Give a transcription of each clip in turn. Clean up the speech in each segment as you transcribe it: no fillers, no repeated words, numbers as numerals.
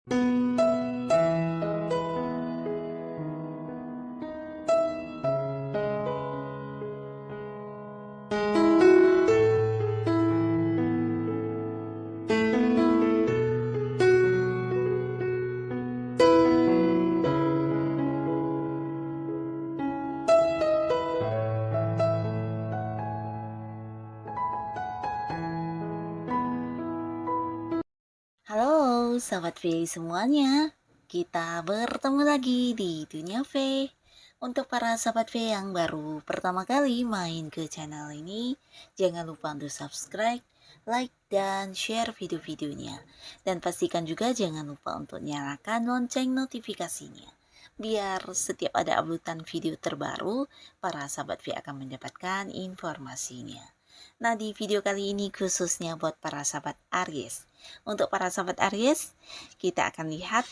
Halo Sobat V semuanya, kita bertemu lagi di Dunia V. Untuk para Sobat V yang baru pertama kali main ke channel ini, jangan lupa untuk subscribe, like, dan share video-videonya. Dan pastikan juga jangan lupa untuk nyalakan lonceng notifikasinya. Biar setiap ada uploadan video terbaru, para Sobat V akan mendapatkan informasinya. Nah, di video kali ini khususnya buat para sahabat Aries. Untuk para sahabat Aries, kita akan lihat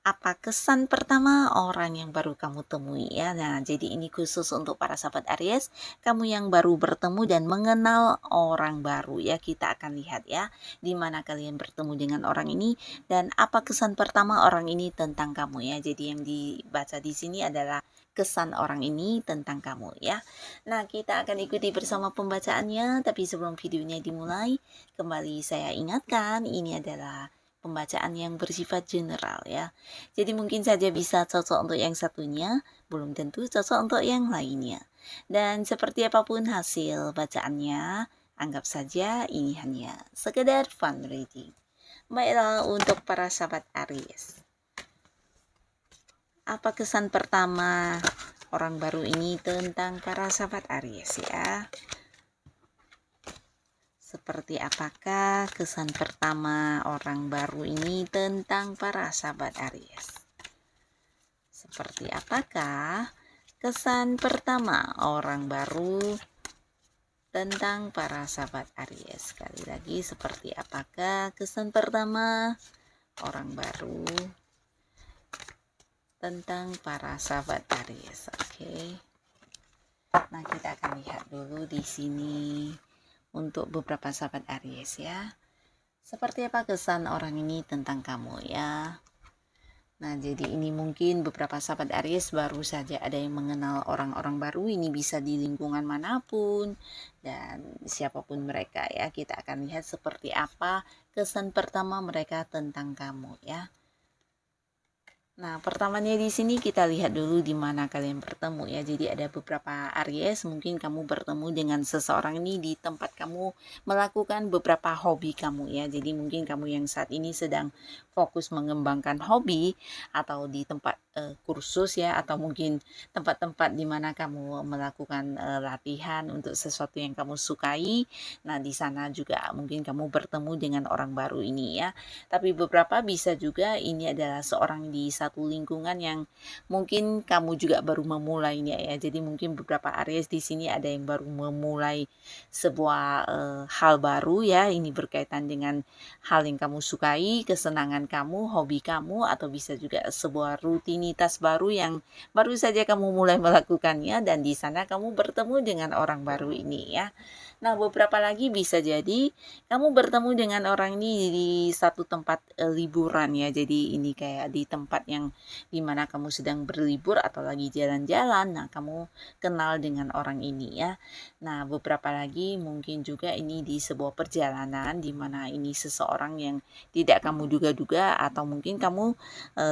apa kesan pertama orang yang baru kamu temui ya. Nah, jadi ini khusus untuk para sahabat Aries, kamu yang baru bertemu dan mengenal orang baru ya. Kita akan lihat ya, di mana kalian bertemu dengan orang ini dan apa kesan pertama orang ini tentang kamu ya. Jadi yang dibaca di sini adalah kesan orang ini tentang kamu ya. Nah, kita akan ikuti bersama pembacaannya, tapi sebelum videonya dimulai, kembali saya ingatkan ini adalah pembacaan yang bersifat general ya. Jadi mungkin saja bisa cocok untuk yang satunya, belum tentu cocok untuk yang lainnya. Dan seperti apapun hasil bacaannya, anggap saja ini hanya sekedar fun reading. Baiklah untuk para sahabat Aries. Apa kesan pertama orang baru ini tentang para sahabat Aries ya? Seperti apakah kesan pertama orang baru ini tentang para sahabat Aries? Seperti apakah kesan pertama orang baru tentang para sahabat Aries? Sekali lagi, seperti apakah kesan pertama orang baru tentang para sahabat Aries? Oke. Nah, kita akan lihat dulu di sini untuk beberapa sahabat Aries ya. Seperti apa kesan orang ini tentang kamu ya? Nah, jadi ini mungkin beberapa sahabat Aries baru saja ada yang mengenal orang-orang baru, ini bisa di lingkungan manapun dan siapapun mereka ya. Kita akan lihat seperti apa kesan pertama mereka tentang kamu ya. Nah, pertamanya di sini kita lihat dulu di mana kalian bertemu ya. Jadi ada beberapa Aries, mungkin kamu bertemu dengan seseorang ini di tempat kamu melakukan beberapa hobi kamu ya. Jadi mungkin kamu yang saat ini sedang fokus mengembangkan hobi atau di tempat kursus ya, atau mungkin tempat-tempat di mana kamu melakukan latihan untuk sesuatu yang kamu sukai. Nah, di sana juga mungkin kamu bertemu dengan orang baru ini ya. Tapi beberapa bisa juga ini adalah seorang di satu lingkungan yang mungkin kamu juga baru memulainya ya. Jadi mungkin beberapa Aries di sini ada yang baru memulai sebuah hal baru ya. Ini berkaitan dengan hal yang kamu sukai, kesenangan kamu, hobi kamu, atau bisa juga sebuah rutinitas baru yang baru saja kamu mulai melakukannya dan di sana kamu bertemu dengan orang baru ini ya. Nah, beberapa lagi bisa jadi kamu bertemu dengan orang ini di satu tempat liburan ya. Jadi ini kayak di tempat yang dimana kamu sedang berlibur atau lagi jalan-jalan. Nah, kamu kenal dengan orang ini ya. Nah, beberapa lagi mungkin juga ini di sebuah perjalanan dimana ini seseorang yang tidak kamu duga-duga atau mungkin kamu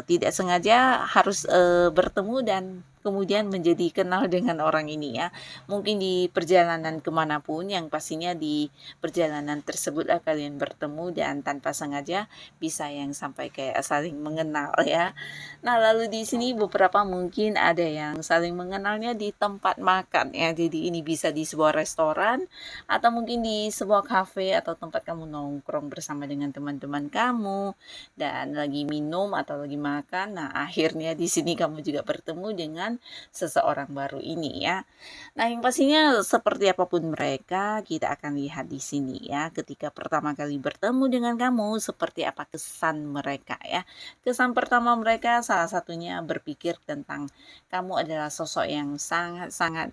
tidak sengaja harus bertemu dan kemudian menjadi kenal dengan orang ini ya. Mungkin di perjalanan kemanapun, yang pastinya di perjalanan tersebutlah kalian bertemu dan tanpa sengaja bisa yang sampai kayak saling mengenal ya. Nah, lalu di sini beberapa mungkin ada yang saling mengenalnya di tempat makan ya. Jadi ini bisa di sebuah restoran atau mungkin di sebuah kafe atau tempat kamu nongkrong bersama dengan teman-teman kamu dan lagi minum atau lagi makan. Nah, akhirnya di sini kamu juga bertemu dengan seseorang baru ini ya. Nah, yang pastinya seperti apapun mereka, kita akan lihat di sini ya. Ketika pertama kali bertemu dengan kamu, seperti apa kesan mereka ya. Kesan pertama mereka salah satunya berpikir tentang kamu adalah sosok yang sangat-sangat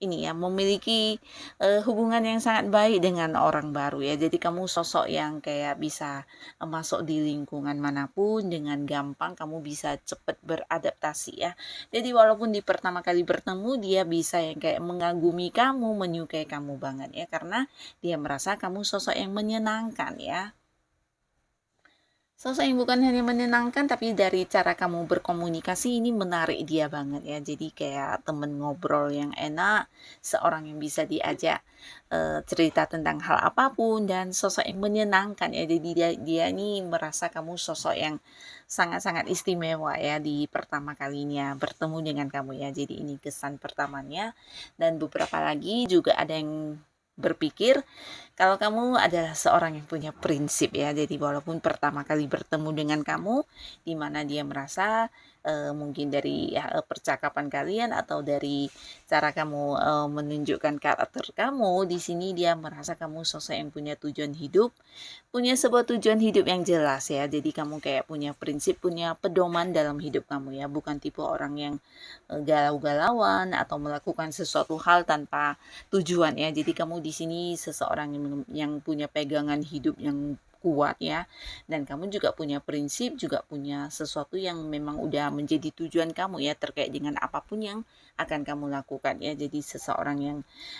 ini ya, memiliki hubungan yang sangat baik dengan orang baru ya. Jadi kamu sosok yang kayak bisa masuk di lingkungan manapun dengan gampang, kamu bisa cepat beradaptasi ya. Jadi walaupun di pertama kali bertemu dia bisa yang kayak mengagumi kamu, menyukai kamu banget ya, karena dia merasa kamu sosok yang menyenangkan ya. Sosok yang bukan hanya menyenangkan, tapi dari cara kamu berkomunikasi ini menarik dia banget ya. Jadi kayak temen ngobrol yang enak, seorang yang bisa diajak cerita tentang hal apapun, dan sosok yang menyenangkan ya. Jadi dia ini merasa kamu sosok yang sangat-sangat istimewa ya di pertama kalinya bertemu dengan kamu ya. Jadi ini kesan pertamanya, dan beberapa lagi juga ada yang berpikir kalau kamu adalah seorang yang punya prinsip ya. Jadi walaupun pertama kali bertemu dengan kamu, di mana dia merasa mungkin dari percakapan kalian atau dari cara kamu menunjukkan karakter kamu, di sini dia merasa kamu sosok yang punya tujuan hidup, punya sebuah tujuan hidup yang jelas ya. Jadi kamu kayak punya prinsip, punya pedoman dalam hidup kamu ya, bukan tipe orang yang galau-galauan atau melakukan sesuatu hal tanpa tujuan ya. Jadi kamu di sini seseorang yang punya pegangan hidup yang kuat ya, dan kamu juga punya prinsip, juga punya sesuatu yang memang udah menjadi tujuan kamu ya, terkait dengan apapun yang akan kamu lakukan ya. Jadi seseorang yang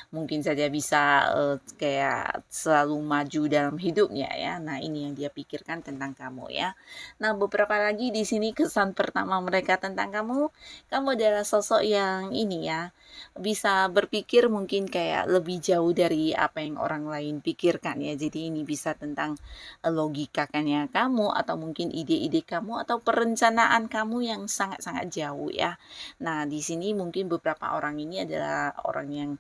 mungkin saja bisa kayak selalu maju dalam hidupnya ya. Nah, ini yang dia pikirkan tentang kamu ya. Nah, beberapa lagi di sini kesan pertama mereka tentang kamu adalah sosok yang ini ya, bisa berpikir mungkin kayak lebih jauh dari apa yang orang lain pikirkan ya. Jadi ini bisa tentang logikanya kamu, atau mungkin ide-ide kamu, atau perencanaan kamu yang sangat-sangat jauh ya. Nah, di sini mungkin beberapa orang ini adalah orang yang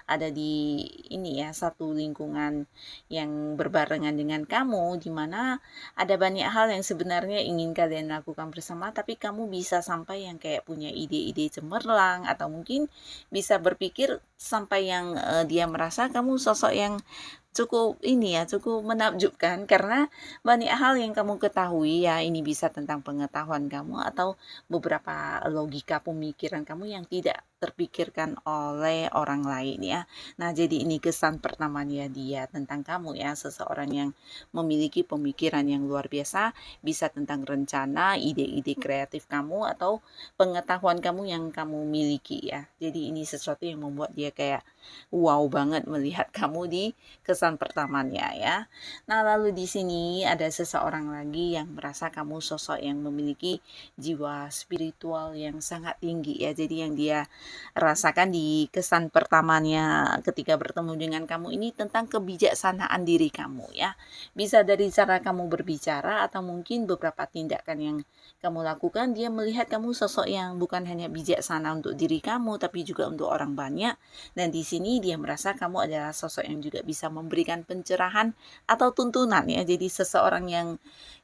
ada di ini ya, satu lingkungan yang berbarengan dengan kamu, di mana ada banyak hal yang sebenarnya ingin kalian lakukan bersama, tapi kamu bisa sampai yang kayak punya ide-ide cemerlang, atau mungkin bisa berpikir sampai yang dia merasa kamu sosok yang cukup ini ya, cukup menakjubkan karena banyak hal yang kamu ketahui ya. Ini bisa tentang pengetahuan kamu atau beberapa logika pemikiran kamu yang tidak terpikirkan oleh orang lain ya. Nah, jadi ini kesan pertamanya dia tentang kamu ya, seseorang yang memiliki pemikiran yang luar biasa, bisa tentang rencana, ide-ide kreatif kamu, atau pengetahuan kamu yang kamu miliki ya. Jadi ini sesuatu yang membuat dia kayak wow banget melihat kamu di kesan pertamanya ya. Nah, lalu di sini ada seseorang lagi yang merasa kamu sosok yang memiliki jiwa spiritual yang sangat tinggi ya. Jadi yang dia rasakan di kesan pertamanya ketika bertemu dengan kamu ini tentang kebijaksanaan diri kamu ya. Bisa dari cara kamu berbicara, atau mungkin beberapa tindakan yang kamu lakukan, dia melihat kamu sosok yang bukan hanya bijaksana untuk diri kamu, tapi juga untuk orang banyak. Dan di sini dia merasa kamu adalah sosok yang juga bisa memberikan pencerahan atau tuntunan ya. Jadi seseorang yang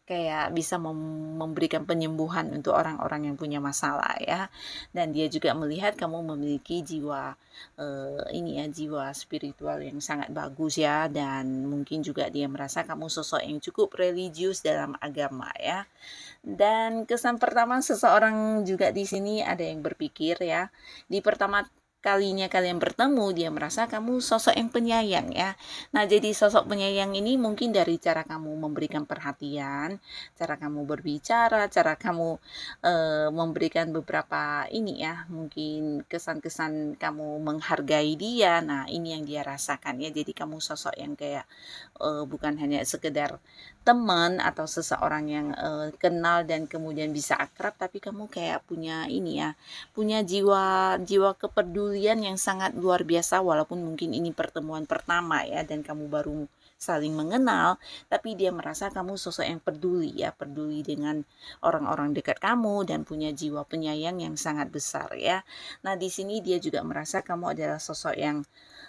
kayak bisa memberikan penyembuhan untuk orang-orang yang punya masalah ya. Dan dia juga melihat kamu memiliki jiwa ini ya, jiwa spiritual yang sangat bagus ya, dan mungkin juga dia merasa kamu sosok yang cukup religius dalam agama ya. Dan kesan pertama seseorang juga di sini ada yang berpikir ya, di pertama kalinya kalian bertemu dia merasa kamu sosok yang penyayang ya. Nah, jadi sosok penyayang ini mungkin dari cara kamu memberikan perhatian, cara kamu berbicara, cara kamu memberikan beberapa ini ya, mungkin kesan-kesan kamu menghargai dia. Nah, ini yang dia rasakan ya. Jadi kamu sosok yang kayak bukan hanya sekedar teman atau seseorang yang kenal dan kemudian bisa akrab, tapi kamu kayak punya ini ya, punya jiwa kepedulian yang sangat luar biasa. Walaupun mungkin ini pertemuan pertama ya, dan kamu baru saling mengenal, tapi dia merasa kamu sosok yang peduli ya, peduli dengan orang-orang dekat kamu, dan punya jiwa penyayang yang sangat besar ya. Nah, di sini dia juga merasa kamu adalah sosok yang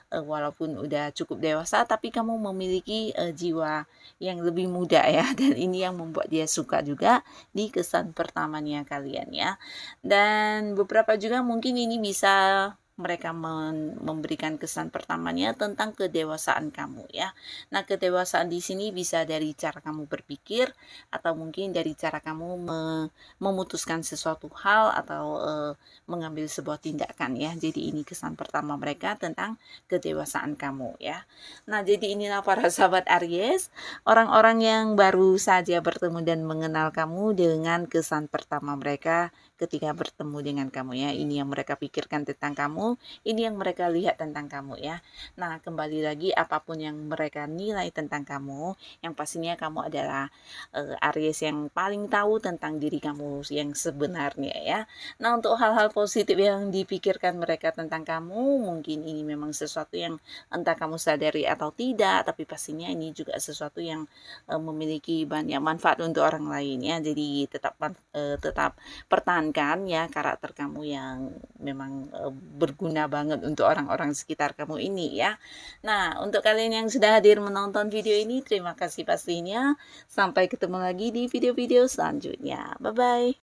walaupun udah cukup dewasa, tapi kamu memiliki jiwa yang lebih muda ya, dan ini yang membuat dia suka juga di kesan pertamanya kalian ya. Dan beberapa juga mungkin ini bisa mereka memberikan kesan pertamanya tentang kedewasaan kamu ya. Nah, kedewasaan di sini bisa dari cara kamu berpikir atau mungkin dari cara kamu memutuskan sesuatu hal atau mengambil sebuah tindakan ya. Jadi ini kesan pertama mereka tentang kedewasaan kamu ya. Nah, jadi inilah para sahabat Aries, orang-orang yang baru saja bertemu dan mengenal kamu dengan kesan pertama mereka ketika bertemu dengan kamu ya. Ini yang mereka pikirkan tentang kamu, ini yang mereka lihat tentang kamu ya. Nah, kembali lagi apapun yang mereka nilai tentang kamu, yang pastinya kamu adalah Aries yang paling tahu tentang diri kamu yang sebenarnya ya. Nah, untuk hal-hal positif yang dipikirkan mereka tentang kamu, mungkin ini memang sesuatu yang entah kamu sadari atau tidak, tapi pastinya ini juga sesuatu yang memiliki banyak manfaat untuk orang lain ya. Jadi tetap pertahankan ya karakter kamu yang memang berguna banget untuk orang-orang sekitar kamu ini ya. Nah, untuk kalian yang sudah hadir menonton video ini, terima kasih pastinya. Sampai ketemu lagi di video-video selanjutnya. Bye-bye.